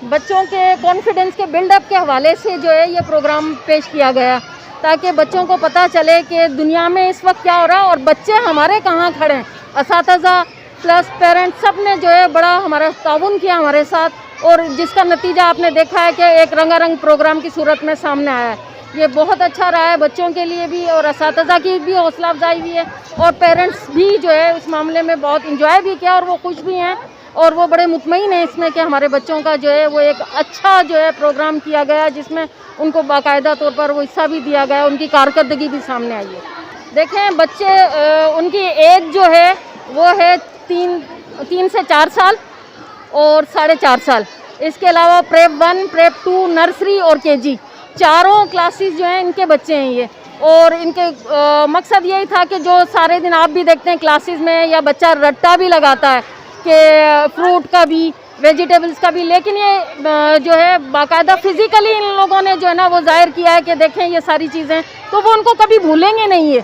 बच्चों के कॉन्फिडेंस के बिल्डअप के हवाले से जो है ये प्रोग्राम पेश किया गया, ताकि बच्चों को पता चले कि दुनिया में इस वक्त क्या हो रहा है और बच्चे हमारे कहाँ खड़े हैं। असातिज़ा प्लस पेरेंट्स सब ने जो है बड़ा हमारा ताउन किया हमारे साथ, और जिसका नतीजा आपने देखा है कि एक रंगारंग प्रोग्राम की सूरत में सामने आया है। ये बहुत अच्छा रहा है बच्चों के लिए भी, और असातिज़ा की भी हौसला अफजाई हुई है, और पेरेंट्स भी जो है उस मामले में बहुत इंजॉय भी किया और वो खुश भी हैं, और वो बड़े मुतमईन हैं इसमें कि हमारे बच्चों का जो है वो एक अच्छा जो है प्रोग्राम किया गया, जिसमें उनको बाकायदा तौर पर वो हिस्सा भी दिया गया, उनकी कारकर्दगी भी सामने आई है। देखें बच्चे उनकी एज जो है वो है 3 से 4 साल और 4.5 साल। इसके अलावा प्रेप 1, प्रेप 2, नर्सरी और केजी चारों क्लासेस जो हैं इनके बच्चे हैं ये। और इनके मकसद यही था कि जो सारे दिन आप भी देखते हैं क्लासेस में या बच्चा रट्टा भी लगाता है कि फ्रूट का भी वेजिटेबल्स का भी, लेकिन ये जो है बाकायदा फिज़िकली इन लोगों ने जो है ना वो जाहिर किया है कि देखें ये सारी चीज़ें, तो वो उनको कभी भूलेंगे नहीं है।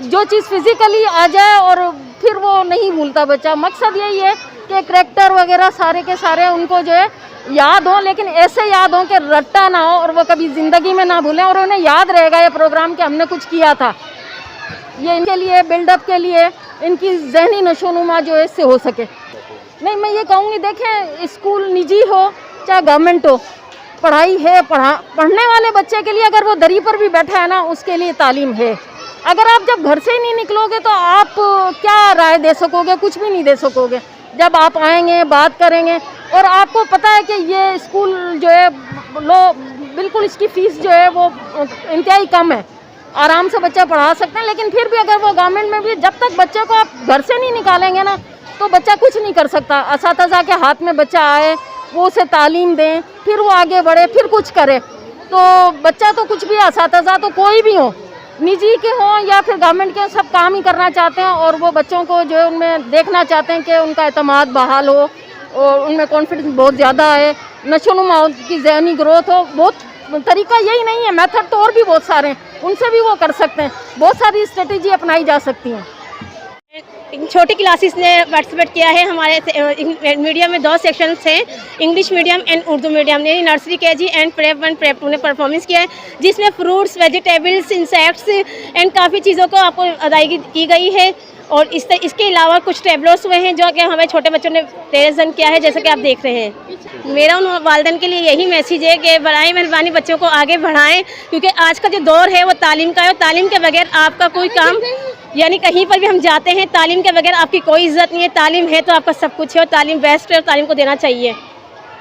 जो चीज़ फिज़िकली आ जाए और फिर वो नहीं भूलता बच्चा। मकसद यही है कि करैक्टर वगैरह सारे के सारे उनको जो है याद हो, लेकिन ऐसे याद हो कि रट्टा ना हो और वो कभी ज़िंदगी में ना भूलें, और उन्हें याद रहेगा ये प्रोग्राम कि हमने कुछ किया था। ये इनके लिए बिल्डअप के लिए इनकी जहनी नशोनुमा जो है इससे हो सके। नहीं, मैं ये कहूँगी देखें स्कूल निजी हो चाहे गवर्नमेंट हो, पढ़ाई है। पढ़ने वाले बच्चे के लिए अगर वो दरी पर भी बैठा है ना, उसके लिए तालीम है। अगर आप जब घर से ही नहीं निकलोगे तो आप क्या राय दे सकोगे? कुछ भी नहीं दे सकोगे। जब आप आएंगे बात करेंगे और आपको पता है कि ये स्कूल जो है बिल्कुल इसकी फ़ीस जो है वो इंतहाई कम है, आराम से बच्चा पढ़ा सकते हैं, लेकिन फिर भी अगर वो गवर्नमेंट में भी जब तक बच्चे को आप घर से नहीं निकालेंगे ना तो बच्चा कुछ नहीं कर सकता। असातिज़ा के हाथ में बच्चा आए, वो उसे तालीम दें, फिर वो आगे बढ़े, फिर कुछ करे। तो बच्चा तो कुछ भी, असातिज़ा तो कोई भी हो, निजी के हों या फिर गवर्नमेंट के, सब काम ही करना चाहते हैं, और वो बच्चों को जो है उनमें देखना चाहते हैं कि उनका एतमाद बहाल हो और उनमें कॉन्फिडेंस बहुत ज़्यादा है, नशोनुमा की ज़हनी ग्रोथ हो। बहुत तरीका यही नहीं है, मेथड तो और भी बहुत सारे हैं, उनसे भी वो कर सकते हैं। बहुत सारी स्ट्रेटेजी अपनाई जा सकती हैं। छोटी क्लासेस ने पार्टिसिपेट किया है। हमारे मीडियम में 2 सेक्शंस हैं, English medium and Urdu medium ने। Nursery KG and prep 1 prep 2 ने परफॉर्मेंस किया है, जिसमें फ्रूट्स, वेजिटेबल्स, इंसेक्ट्स एंड काफ़ी चीज़ों को आपको अदायगी की गई है। और इसके अलावा कुछ टेबलोस हुए हैं जो कि हमारे छोटे बच्चों ने प्रेजेंट किया है, जैसे कि आप देख रहे हैं। मेरा उन वालिदैन के लिए यही मैसेज है कि बराए मेहरबानी बच्चों को आगे बढ़ाएं, क्योंकि आज का जो दौर है वो तालीम का है, और तालीम के बगैर आपका कोई काम, यानी कहीं पर भी हम जाते हैं, तालीम के बगैर आपकी कोई इज्जत नहीं है। तालीम है तो आपका सब कुछ है, और तालीम बेस्ट है, और तालीम को देना चाहिए।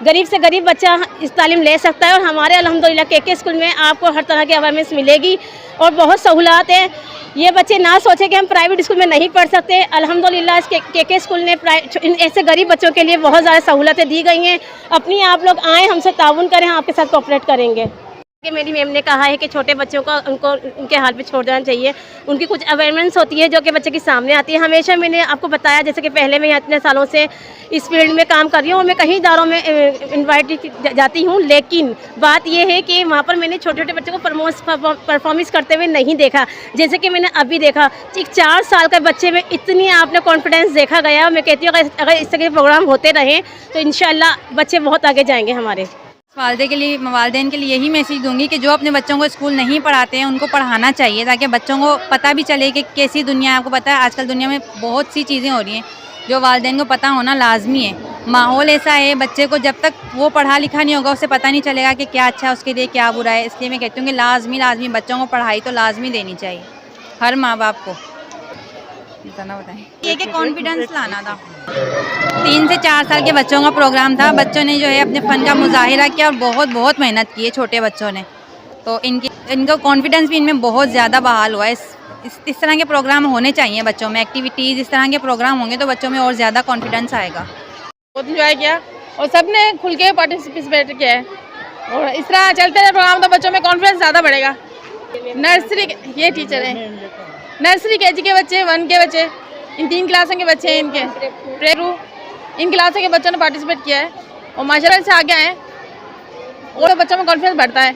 गरीब से गरीब बच्चा इस तालीम ले सकता है, और हमारे अल्हम्दुलिल्लाह के स्कूल में आपको हर तरह की अवेयरनेस मिलेगी और बहुत सहूलत है। ये बच्चे ना सोचें कि हम प्राइवेट स्कूल में नहीं पढ़ सकते। अल्हम्दुलिल्लाह इस के स्कूल ने ऐसे गरीब बच्चों के लिए बहुत ज़्यादा सहूलतें दी गई हैं। अपनी आप लोग आएँ, हमसे ताउन करें, हम आपके साथ कोऑपरेट करेंगे। कि मेरी मैम ने कहा है कि छोटे बच्चों को उनको उनके हाल पे छोड़ देना चाहिए। उनकी कुछ अवेयरनेस होती है जो कि बच्चे के सामने आती है। हमेशा मैंने आपको बताया, जैसे कि पहले मैं इतने सालों से इस फील्ड में काम कर रही हूँ और मैं कई इदारों में इनवाइट जाती हूँ, लेकिन बात यह है कि वहाँ पर मैंने छोटे छोटे बच्चों को परफॉर्मेंस करते हुए नहीं देखा। जैसे कि मैंने अभी देखा, एक 4 साल के बच्चे में इतनी आपने कॉन्फिडेंस देखा गया। मैं कहती हूँ अगर इस तरह के प्रोग्राम होते रहें तो इंशाल्लाह बच्चे बहुत आगे जाएंगे हमारे। वालिदैन के लिए यही मैसेज दूंगी कि जो अपने बच्चों को स्कूल नहीं पढ़ाते हैं उनको पढ़ाना चाहिए, ताकि बच्चों को पता भी चले कि कैसी दुनिया है। आपको पता है आजकल दुनिया में बहुत सी चीज़ें हो रही हैं जो वालिदैन को पता होना लाजमी है। माहौल ऐसा है, बच्चे को जब तक वो पढ़ा लिखा नहीं होगा उसे पता नहीं चलेगा कि क्या अच्छा है उसके लिए, क्या बुरा है। इसलिए मैं कहती हूँ कि लाजमी बच्चों को पढ़ाई तो लाजमी देनी चाहिए हर माँ बाप को। इतना बताएं ये कि कॉन्फिडेंस लाना था। 3 से 4 साल के बच्चों का प्रोग्राम था। बच्चों ने जो है अपने फ़न का मुजाहिरा किया और बहुत मेहनत की है छोटे बच्चों ने, तो इनका कॉन्फिडेंस भी इनमें बहुत ज़्यादा बहाल हुआ है। इस तरह के प्रोग्राम होने चाहिए बच्चों में, एक्टिविटीज़ इस तरह के प्रोग्राम होंगे तो बच्चों में और ज़्यादा कॉन्फिडेंस आएगा। बहुत इंजॉय किया और सब ने खुल के पार्टिसिपेट किया है, और इस तरह चलते रहे प्रोग्राम तो बच्चों में कॉन्फिडेंस ज़्यादा बढ़ेगा। नर्सरी ये टीचर हैं, नर्सरी केजी के बच्चे, 1 के बच्चे, इन 3 क्लासों के बच्चे हैं, इनके प्रेप इन क्लासों के बच्चों ने पार्टिसिपेट किया है और माशाल्लाह से आगे आए और बच्चों में कॉन्फिडेंस बढ़ता है।